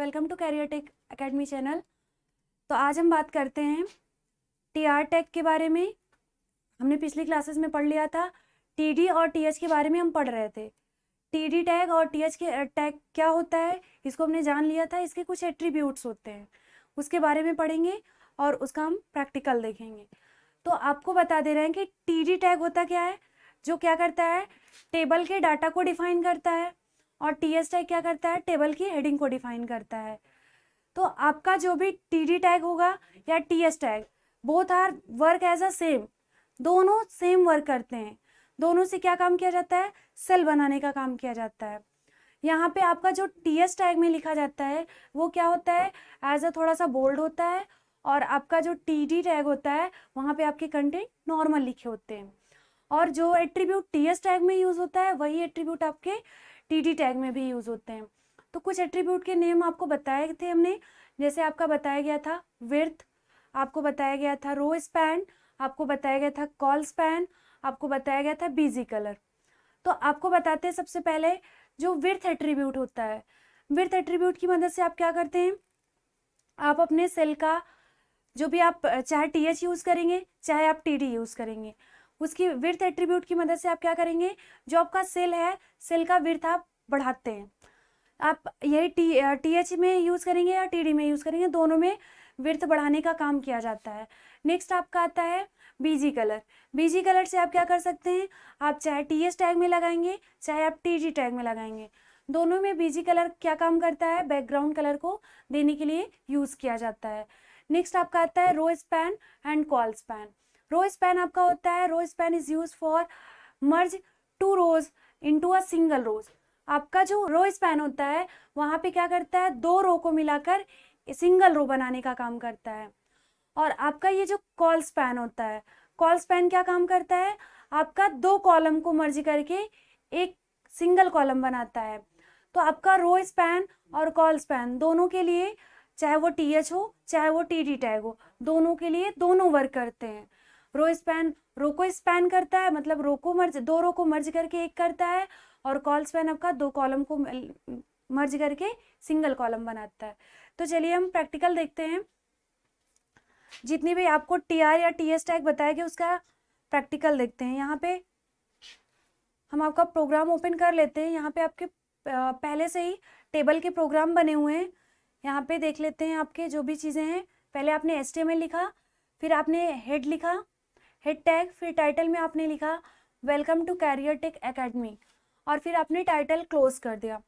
Welcome to career tech academy channel. तो आज हम बात करते हैं टीआर टैग के बारे में। हमने पिछली क्लासेस में पढ़ लिया था। टीडी और टीएच के बारे में हम पढ़ रहे थे। टीडी टैग और टीएच के टैग क्या होता है इसको हमने जान लिया था। इसके कुछ एट्रीब्यूट्स होते हैं, उसके बारे में पढ़ेंगे और उसका हम प्रैक्टिकल देखेंगे। तो आपको बता दे रहे हैं कि टीडी टैग होता क्या है, जो क्या करता है, टेबल के डाटा को डिफाइन करता है, और टीएस टैग क्या करता है, टेबल की हेडिंग को डिफाइन करता है। तो आपका जो भी टीडी टैग होगा या TS tag, both are work as a same, दोनों सेम वर्क करते हैं। दोनों से क्या काम किया जाता है, सेल बनाने का काम किया जाता है। यहाँ पे आपका जो टीएस टैग में लिखा जाता है वो क्या होता है, एज अ थोड़ा सा बोल्ड होता है, और आपका जो टीडी टैग होता है वहाँ पे आपके कंटेंट नॉर्मल लिखे होते हैं। और जो एट्रीब्यूट टीएस टैग में यूज होता है वही एट्रीब्यूट आपके टीडी टैग में भी यूज होते हैं। तो कुछ एट्रीब्यूट के नेम आपको बताए थे हमने, जैसे आपका बताया गया था विड्थ, आपको बताया गया था रो स्पैन, आपको बताया गया था कॉल स्पैन, आपको बताया गया था बिजी कलर। तो आपको बताते हैं सबसे पहले जो विड्थ एट्रीब्यूट होता है। विड्थ एट्रीब्यूट की मदद से आप क्या करते हैं, आप अपने सेल का जो भी आप चाहे टीएच यूज करेंगे चाहे आप टीडी यूज करेंगे, उसकी विड्थ एट्रीब्यूट की मदद से आप क्या करेंगे, जो आपका सेल है सेल का विड्थ आप बढ़ाते हैं। आप यही टीएच में यूज करेंगे या टीडी में यूज करेंगे, दोनों में विड्थ बढ़ाने का काम किया जाता है। नेक्स्ट आपका आता है बीजी कलर। बीजी कलर से आप क्या कर सकते हैं, आप चाहे टीएस टैग में लगाएंगे चाहे आप टीडी टैग में लगाएंगे, दोनों में बीजी कलर क्या काम करता है, बैकग्राउंड कलर को देने के लिए यूज किया जाता है। नेक्स्ट आपका आता है row span and col span. Row span आपका होता है, row span is use for merge two rows into a single rows. आपका जो रो स्पैन होता है वहां पे क्या करता है, दो रो को मिलाकर सिंगल रो बनाने का काम करता है। और आपका ये जो कॉल स्पैन होता है, कॉल स्पैन क्या काम करता है, आपका दो कॉलम को मर्ज करके एक सिंगल कॉलम बनाता है। तो आपका रो स्पैन और कॉल स्पैन दोनों के लिए, चाहे वो टीएच हो चाहे वो टीडी टैग हो, दोनों के लिए दोनों वर्क करते हैं। रो स्पैन रो को स्पैन करता है, मतलब रो को मर्ज, दो रो को मर्ज करके एक करता है, और कॉल स्पैन आपका दो कॉलम को मर्ज करके सिंगल कॉलम बनाता है। तो चलिए हम प्रैक्टिकल देखते हैं। जितनी भी आपको टीआर या टीएस टैग बताया गया उसका प्रैक्टिकल देखते हैं। यहाँ पे हम आपका प्रोग्राम ओपन कर लेते हैं। यहाँ पे आपके पहले से ही टेबल के प्रोग्राम बने हुए हैं। यहाँ पे देख लेते हैं आपके जो भी चीज़ें हैं। पहले आपने HTML लिखा, फिर आपने हेड लिखा, हेड टैग, फिर टाइटल में आपने लिखा welcome to career tech academy, और फिर आपने टाइटल क्लोज कर दिया।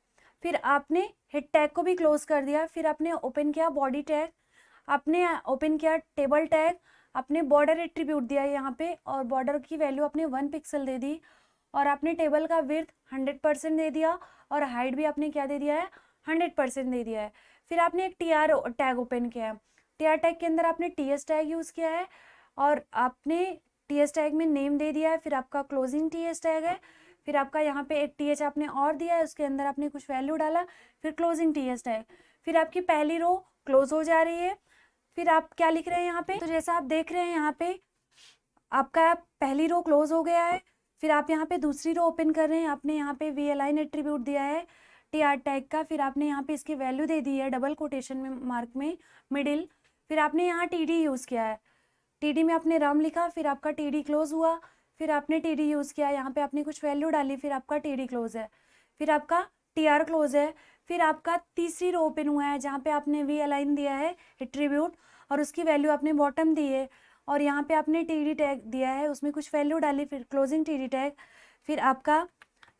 फिर आपने हेड टैग को भी क्लोज कर दिया। फिर आपने ओपन किया बॉडी टैग, आपने ओपन किया टेबल टैग, आपने बॉर्डर एट्रीब्यूट दिया यहाँ पे, और बॉर्डर की वैल्यू आपने 1 पिक्सल दे दी, और आपने टेबल का विड्थ 100% दे दिया, और हाइट भी आपने क्या दे दिया है, 100% दे दिया है। फिर आपने एक टीआर टैग ओपन किया है। टीआर टैग के अंदर आपने टीएस टैग यूज़ किया है, और आपने टीएस टैग में नेम दे दिया है। फिर आपका क्लोजिंग टीएस टैग है, फिर आपका यहाँ पे एक टीएच आपने और दिया है, उसके अंदर आपने कुछ वैल्यू डाला, फिर क्लोजिंग टीएस टैग। फिर आपकी पहली रो क्लोज हो जा रही है। फिर आप क्या लिख रहे हैं यहाँ पे, तो जैसा आप देख रहे हैं यहाँ पे आपका पहली रो क्लोज हो गया है। फिर आप यहाँ पे दूसरी रो ओपन कर रहे हैं, आपने यहाँ पे वी अलाइन एट्रीब्यूट दिया है टीआर टैग का, फिर आपने यहाँ पे इसकी वैल्यू दे दी है डबल कोटेशन में मार्क में मिडिल। फिर आपने यहाँ टीडी यूज़ किया है, टीडी में आपने राम लिखा, फिर आपका टीडी क्लोज हुआ। फिर आपने टीडी यूज़ किया, यहाँ पे आपने कुछ वैल्यू डाली, फिर आपका टीडी क्लोज है, फिर आपका टीआर क्लोज है। फिर आपका तीसरी रो ओपन हुआ है जहाँ पे आपने वी अलाइन दिया है एट्रीब्यूट, और उसकी वैल्यू आपने बॉटम दी है, और यहाँ पे आपने टीडी टैग दिया है, उसमें कुछ वैल्यू डाली, फिर क्लोजिंग टीडी टैग। फिर आपका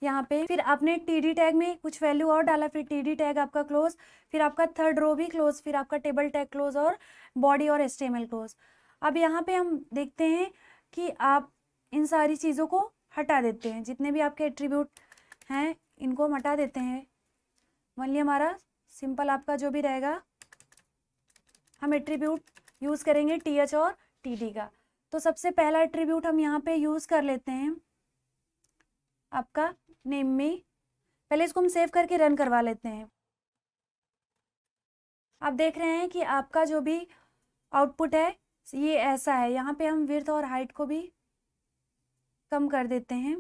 यहाँ पे फिर आपने टीडी टैग में कुछ वैल्यू और डाला, फिर टीडी टैग आपका क्लोज, फिर आपका थर्ड रो भी क्लोज, फिर आपका टेबल टैग क्लोज, और बॉडी और HTML क्लोज। अब यहाँ पे हम देखते हैं कि आप इन सारी चीज़ों को हटा देते हैं, जितने भी आपके एट्रीब्यूट हैं इनको हम हटा देते हैं। मान लिया हमारा सिंपल आपका जो भी रहेगा, हम एट्रीब्यूट यूज़ करेंगे टीएच और टीडी का। तो सबसे पहला एट्रीब्यूट हम यहाँ पे यूज़ कर लेते हैं आपका नेम में। पहले इसको हम सेव करके रन करवा लेते हैं। आप देख रहे हैं कि आपका जो भी आउटपुट है ये ऐसा है। यहाँ पे हम विड्थ और हाइट को भी कम कर देते हैं,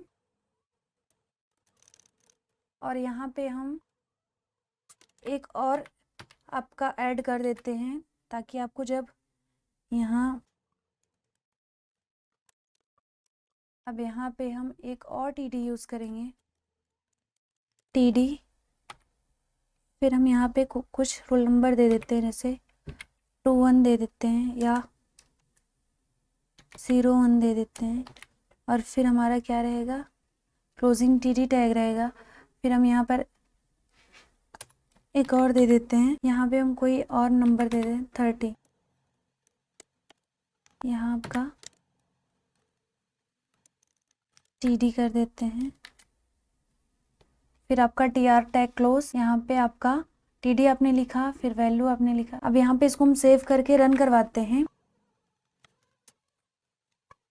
और यहाँ पे हम एक और आपका ऐड कर देते हैं, ताकि आपको जब यहाँ, अब यहाँ पे हम एक और टीडी यूज़ करेंगे, टीडी। फिर हम यहाँ पे कुछ रोल नंबर दे देते हैं, जैसे 21 दे देते हैं या 01 दे देते हैं। और फिर हमारा क्या रहेगा, क्लोजिंग टीडी टैग रहेगा। फिर हम यहाँ पर एक और दे देते हैं, यहाँ पे हम कोई और नंबर दे दें 30, यहाँ आपका टीडी कर देते हैं। फिर आपका टीआर टैग क्लोज, यहाँ पे आपका टीडी आपने लिखा, फिर वैल्यू आपने लिखा। अब यहाँ पे इसको हम सेव करके रन करवाते हैं।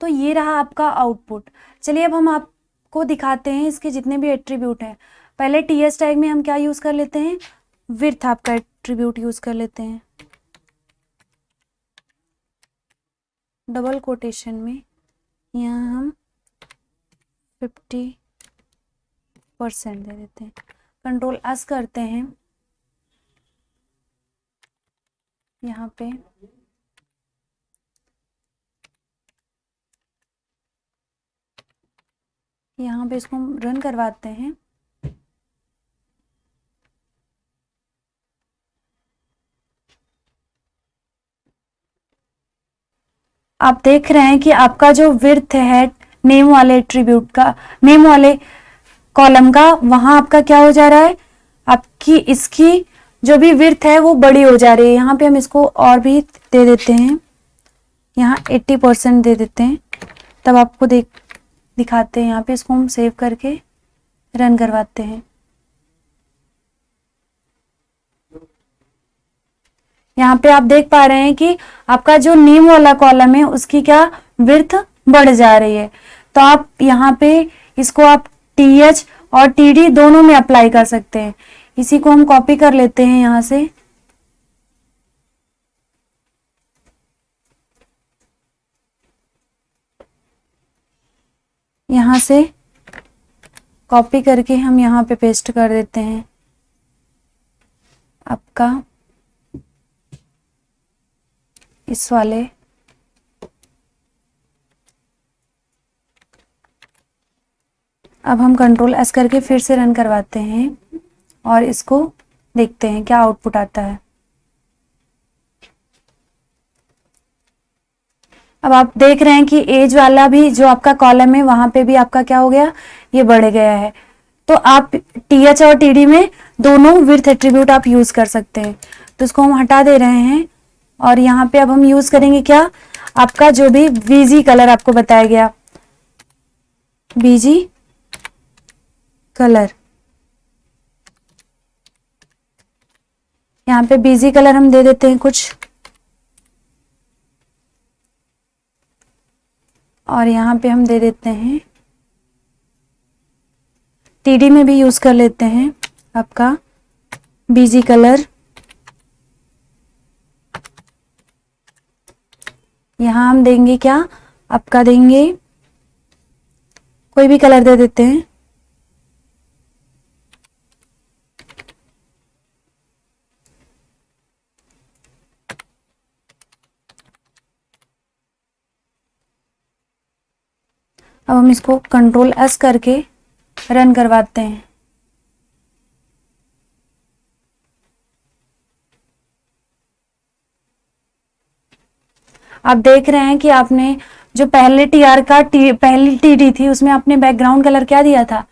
तो ये रहा आपका आउटपुट। चलिए अब हम आपको दिखाते हैं इसके जितने भी एट्रीब्यूट हैं। पहले टीएस टैग में हम क्या यूज़ कर लेते हैं, विड्थ आपका एट्रीब्यूट यूज़ कर लेते हैं, डबल कोटेशन में यहाँ हम 50% दे देते हैं। कंट्रोल एस करते हैं, यहाँ पे इसको हम रन करवाते हैं। आप देख रहे हैं कि आपका जो विड्थ है नेम वाले एट्रीब्यूट का, नेम वाले कॉलम का, वहां आपका क्या हो जा रहा है, आपकी इसकी जो भी विड्थ है वो बड़ी हो जा रही है। यहाँ पे हम इसको और भी दे देते हैं, यहाँ 80% दे देते हैं, तब आपको दिखाते हैं। यहाँ पे इसको हम सेव करके रन करवाते हैं। यहाँ पे आप देख पा रहे हैं कि आपका जो नेम वाला कॉलम है उसकी क्या विड्थ बढ़ जा रही है। तो आप यहाँ पे इसको आप टीएच और टीडी दोनों में अप्लाई कर सकते हैं। इसी को हम कॉपी कर लेते हैं, यहाँ से कॉपी करके हम यहाँ पे पेस्ट कर देते हैं। आपका इस वाले अब हम कंट्रोल एस करके फिर से रन करवाते हैं और इसको देखते हैं क्या आउटपुट आता है। अब आप देख रहे हैं कि एज वाला भी जो आपका कॉलम है वहां पे भी आपका क्या हो गया, ये बढ़ गया है। तो आप टीएच और टीडी में दोनों विड्थ एट्रीब्यूट आप यूज कर सकते हैं। तो इसको हम हटा दे रहे हैं और यहाँ पे अब हम यूज करेंगे क्या, आपका जो भी बीजी कलर आपको बताया गया, बीजी कलर। यहाँ पे बीजी कलर हम दे देते हैं कुछ, और यहाँ पे हम दे देते हैं टीडी में भी यूज कर लेते हैं आपका बीजी कलर। यहाँ हम देंगे क्या, आपका देंगे कोई भी कलर दे देते हैं। अब हम इसको कंट्रोल एस करके रन करवाते हैं। आप देख रहे हैं कि आपने जो पहले टीआर का पहली टीडी थी उसमें आपने बैकग्राउंड कलर क्या दिया था,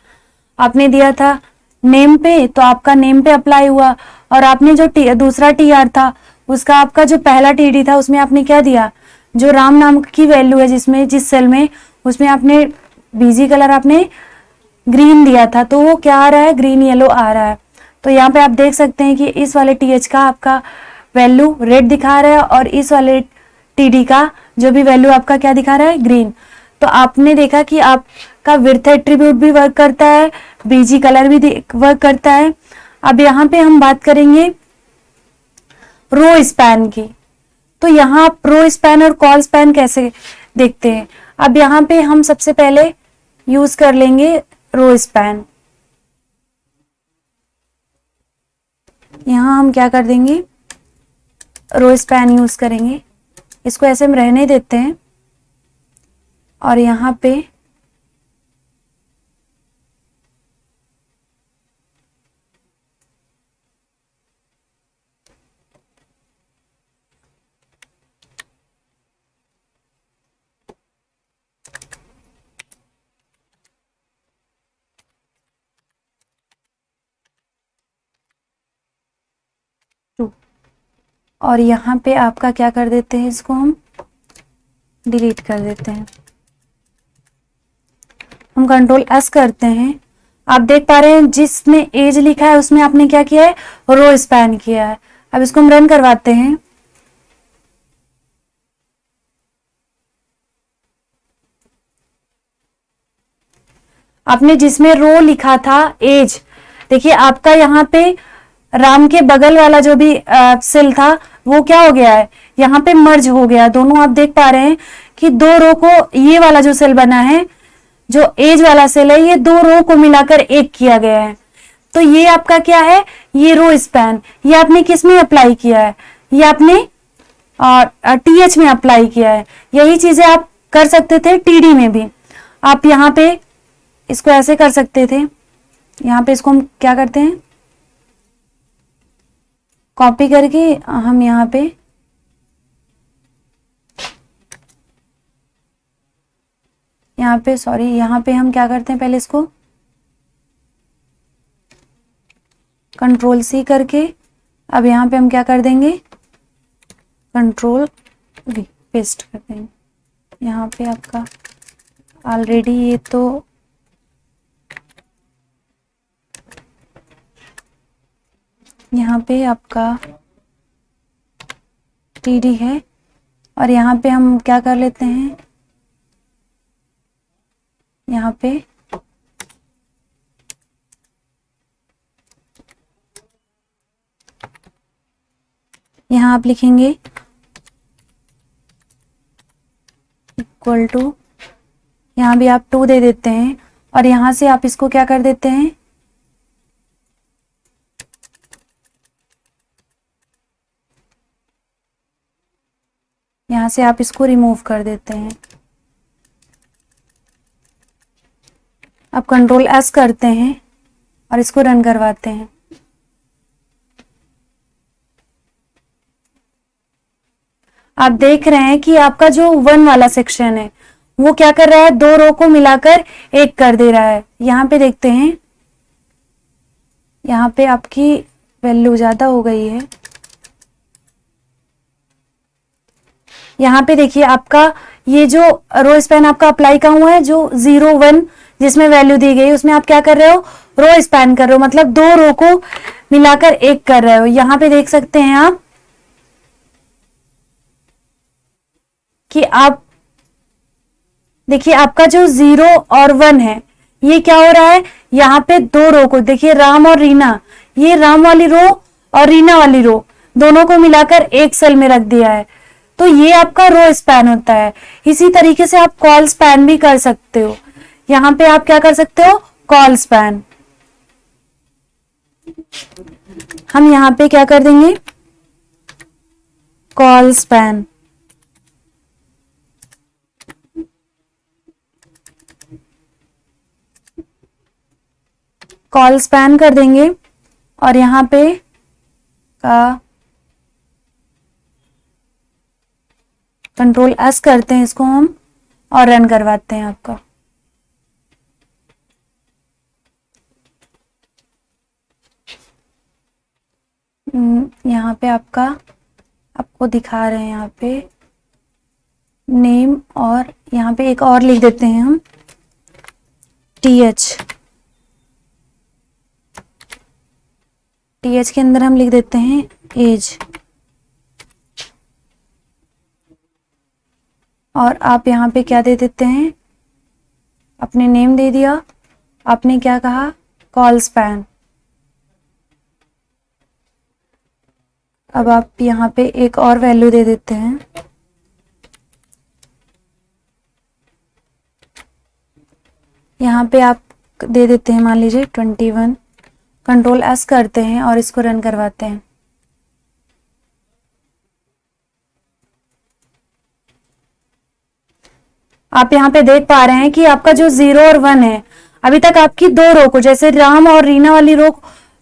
आपने दिया था नेम पे, तो आपका नेम पे अप्लाई हुआ। और आपने जो दूसरा टीआर था उसका आपका जो पहला टीडी था उसमें आपने क्या दिया, जो राम नाम की वैल्यू है जिसमें जिस सेल में, उसमें आपने बीजी कलर आपने ग्रीन दिया था, तो वो क्या आ रहा है, ग्रीन येलो आ रहा है। तो यहाँ पे आप देख सकते हैं कि इस वाले टीएच का आपका वैल्यू रेड दिखा रहा है और इस वाले टीडी का जो भी वैल्यू आपका क्या दिखा रहा है, ग्रीन। तो आपने देखा कि आपका विड्थ एट्रीब्यूट भी वर्क करता है, बीजी कलर भी वर्क करता है। अब यहाँ पे हम बात करेंगे रो स्पैन की। तो यहाँ आप रो स्पैन और कॉल स्पैन कैसे देखते हैं। अब यहाँ पे हम सबसे पहले यूज कर लेंगे रो स्पैन। यहाँ हम क्या कर देंगे, रो स्पैन यूज करेंगे। इसको ऐसे हम रहने देते हैं और यहाँ पे और यहाँ पे आपका क्या कर देते हैं, इसको हम डिलीट कर देते हैं। हम कंट्रोल एस करते हैं। आप देख पा रहे हैं जिसमें एज लिखा है उसमें आपने क्या किया है, रो स्पैन किया है। अब इसको हम रन करवाते हैं। आपने जिसमें रो लिखा था एज, देखिए आपका यहाँ पे राम के बगल वाला जो भी सेल था वो क्या हो गया है, यहाँ पे मर्ज हो गया। दोनों आप देख पा रहे हैं कि दो रो को, ये वाला जो सेल बना है, जो एज वाला सेल है, ये दो रो को मिलाकर एक किया गया है। तो ये आपका क्या है, ये रो स्पैन। ये आपने किस में अप्लाई किया है, ये आपने टीएच में अप्लाई किया है। यही चीजें आप कर सकते थे टीडी में भी। आप यहाँ पे इसको ऐसे कर सकते थे। यहाँ पे इसको हम क्या करते हैं, कॉपी करके हम यहाँ पे यहाँ पे हम क्या करते हैं, पहले इसको कंट्रोल सी करके, अब यहाँ पे हम क्या कर देंगे, कंट्रोल वी पेस्ट कर देंगे। यहाँ पे आपका ऑलरेडी ये तो यहाँ पे आपका टीडी है और यहाँ पे हम क्या कर लेते हैं, यहाँ पे यहाँ आप लिखेंगे इक्वल टू, यहाँ भी आप 2 दे देते हैं और यहाँ से आप इसको क्या कर देते हैं, यहाँ से आप इसको रिमूव कर देते हैं। अब कंट्रोल एस करते हैं और इसको रन करवाते हैं। आप देख रहे हैं कि आपका जो 1 वाला सेक्शन है वो क्या कर रहा है, 2 रो को मिलाकर एक कर दे रहा है। यहाँ पे देखते हैं, यहाँ पे आपकी वैल्यू ज्यादा हो गई है। यहाँ पे देखिए आपका ये जो रो स्पैन आपका अप्लाई का हुआ है, जो 0 1 जिसमें वैल्यू दी गई उसमें आप क्या कर रहे हो, रो स्पैन कर रहे हो, मतलब 2 रो को मिलाकर एक कर रहे हो। यहाँ पे देख सकते हैं आप कि आप देखिए आपका जो 0 और 1 है ये क्या हो रहा है, यहाँ पे 2 रो को देखिए, राम और रीना, ये राम वाली रो और रीना वाली रो दोनों को मिलाकर एक सेल में रख दिया है। तो ये आपका रो स्पैन होता है। इसी तरीके से आप कॉल स्पैन भी कर सकते हो। यहाँ पे आप क्या कर सकते हो, कॉल स्पैन। हम यहाँ पे क्या कर देंगे, कॉल स्पैन। कॉल स्पैन कर देंगे और यहाँ पे का कंट्रोल एस करते हैं इसको हम और रन करवाते हैं आपका। यहाँ पे आपको दिखा रहे हैं, यहाँ पे नेम और यहाँ पे एक और लिख देते हैं हम टीएच के अंदर हम लिख देते हैं एज। और आप यहाँ पे क्या दे देते हैं, अपने नेम दे दिया, आपने क्या कहा, कॉल स्पैन। अब आप यहाँ पे एक और वैल्यू दे देते हैं, यहाँ पे आप दे देते हैं मान लीजिए 21। कंट्रोल एस करते हैं और इसको रन करवाते हैं। आप यहाँ पे देख पा रहे हैं कि आपका जो 0 और 1 है, अभी तक आपकी 2 रो को, जैसे राम और रीना वाली रो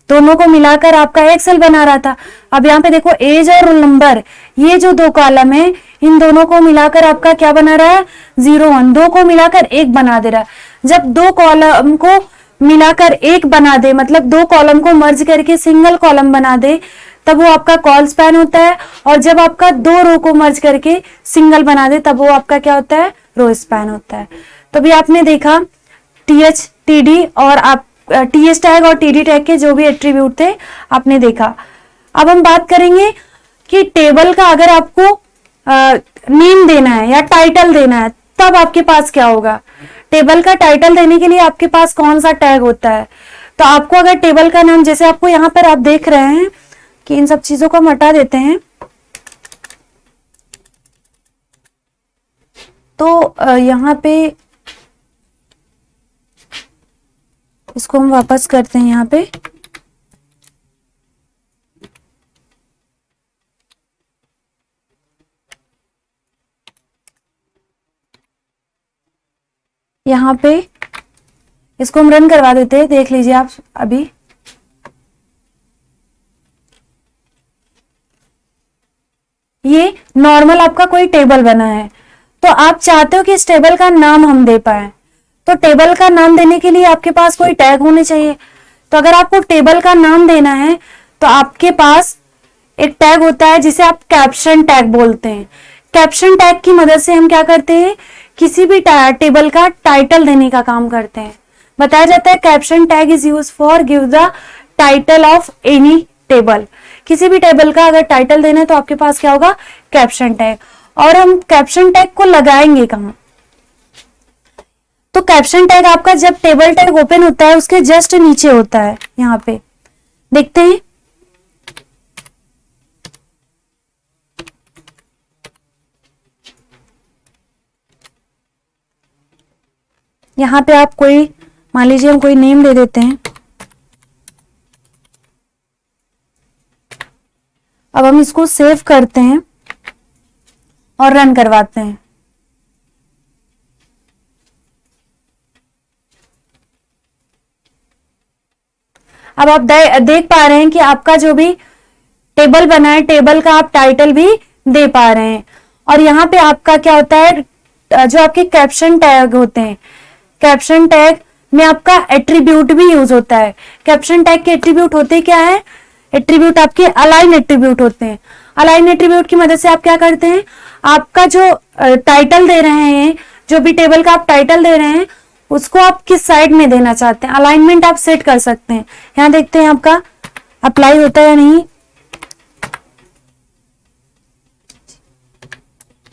दोनों को मिलाकर आपका एक सेल बना रहा था। अब यहाँ पे देखो एज और रोल नंबर, ये जो 2 कॉलम है, इन दोनों को मिलाकर आपका क्या बना रहा है, 0 1, 2 को मिलाकर 1 बना दे रहा है। जब 2 कॉलम को मिलाकर 1 बना दे, मतलब 2 कॉलम को मर्ज करके सिंगल कॉलम बना दे, तब वो आपका कॉल स्पैन होता है। और जब आपका 2 रो को मर्ज करके सिंगल बना दे, तब वो आपका क्या होता है, रो स्पैन होता है। तो भी आपने देखा टीएच टीडी और आप टीएच टैग और टीडी टैग के जो भी एट्रीब्यूट थे आपने देखा। अब हम बात करेंगे कि टेबल का अगर आपको नेम देना है या टाइटल देना है, तब आपके पास क्या होगा। टेबल का टाइटल देने के लिए आपके पास कौन सा टैग होता है। तो आपको अगर टेबल का नाम, जैसे आपको यहाँ पर आप देख रहे हैं कि इन सब चीजों को हम हटा देते हैं, तो यहाँ पे इसको हम वापस करते हैं। यहाँ पे इसको हम रन करवा देते हैं, देख लीजिए आप अभी। ये नॉर्मल आपका कोई टेबल बना है, तो आप चाहते हो कि इस टेबल का नाम हम दे पाए, तो टेबल का नाम देने के लिए आपके पास कोई टैग होने चाहिए। तो अगर आपको टेबल का नाम देना है तो आपके पास एक टैग होता है जिसे आप कैप्शन टैग बोलते हैं। कैप्शन टैग की मदद से हम क्या करते हैं, किसी भी टेबल का टाइटल देने का काम करते हैं। बताया जाता है caption tag is use for give the title of any table. किसी भी टेबल का अगर टाइटल देना है तो आपके पास क्या होगा, कैप्शन टैग। और हम कैप्शन टैग को लगाएंगे कहां, तो कैप्शन टैग आपका जब टेबल टैग ओपन होता है उसके जस्ट नीचे होता है। यहाँ पे देखते हैं, यहाँ पे आप कोई, मान लीजिए हम कोई नेम दे देते हैं। अब हम इसको सेव करते हैं और रन करवाते हैं। अब आप देख पा रहे हैं कि आपका जो भी टेबल बना है, टेबल का आप टाइटल भी दे पा रहे हैं। और यहाँ पे आपका क्या होता है, जो आपके कैप्शन टैग होते हैं, कैप्शन टैग में आपका एट्रीब्यूट भी यूज होता है। कैप्शन टैग के एट्रीब्यूट होते क्या है, एट्रीब्यूट आपके अलाइन एट्रीब्यूट होते हैं। अलाइन एट्रीब्यूट की मदद से आप क्या करते हैं, आपका जो टाइटल दे रहे हैं, जो भी टेबल का आप टाइटल दे रहे हैं, उसको आप किस साइड में देना चाहते हैं, अलाइनमेंट आप सेट कर सकते हैं। यहां देखते हैं आपका अप्लाई होता है या नहीं।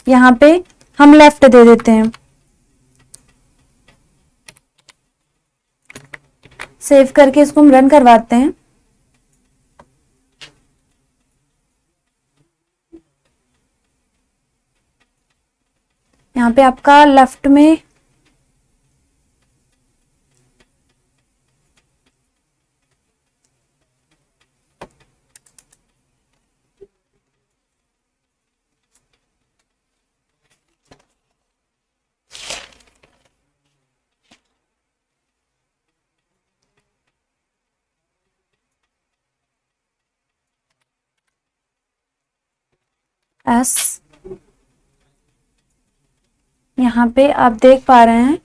यहां पे हम लेफ्ट दे देते हैं। सेव करके इसको हम रन करवाते हैं। यहाँ पे आपका लेफ्ट में एस, यहाँ पे आप देख पा रहे हैं,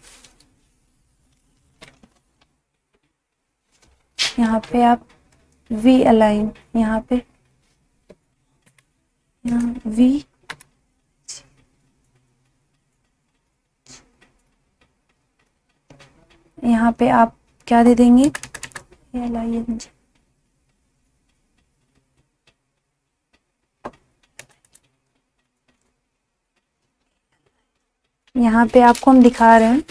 यहाँ पे आप वी अलाइन, यहाँ पे वी, यहाँ पे आप क्या दे देंगे, ये अलाइन, यहाँ पे आपको हम दिखा रहे हैं।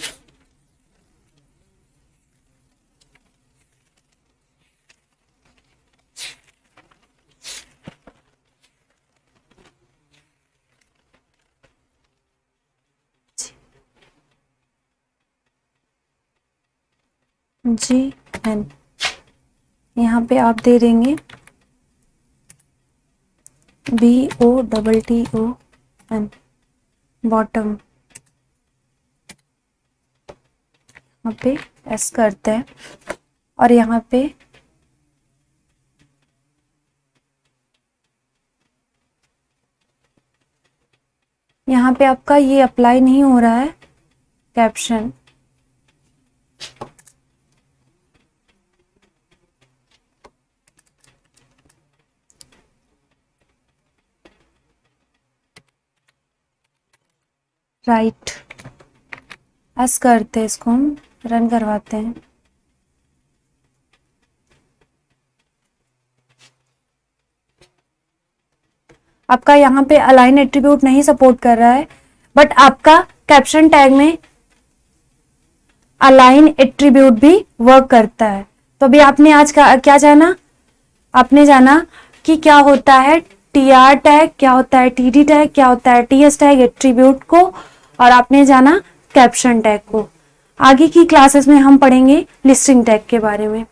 जी एन, यहाँ पे आप दे देंगे BOTTON, बॉटम। यहाँ पे एस करते हैं और यहाँ पे आपका ये अप्लाई नहीं हो रहा है कैप्शन। राइट एस करते हैं, इसको हम रन करवाते हैं। आपका यहाँ पे अलाइन एट्रीब्यूट नहीं सपोर्ट कर रहा है, बट आपका कैप्शन टैग में अलाइन एट्रीब्यूट भी वर्क करता है। तो अभी आपने आज का क्या जाना, आपने जाना कि क्या होता है टीआर टैग, क्या होता है टीडी टैग, क्या होता है टीएस टैग एट्रीब्यूट को, और आपने जाना कैप्शन टैग को। आगे की क्लासेस में हम पढ़ेंगे लिस्टिंग टैग के बारे में।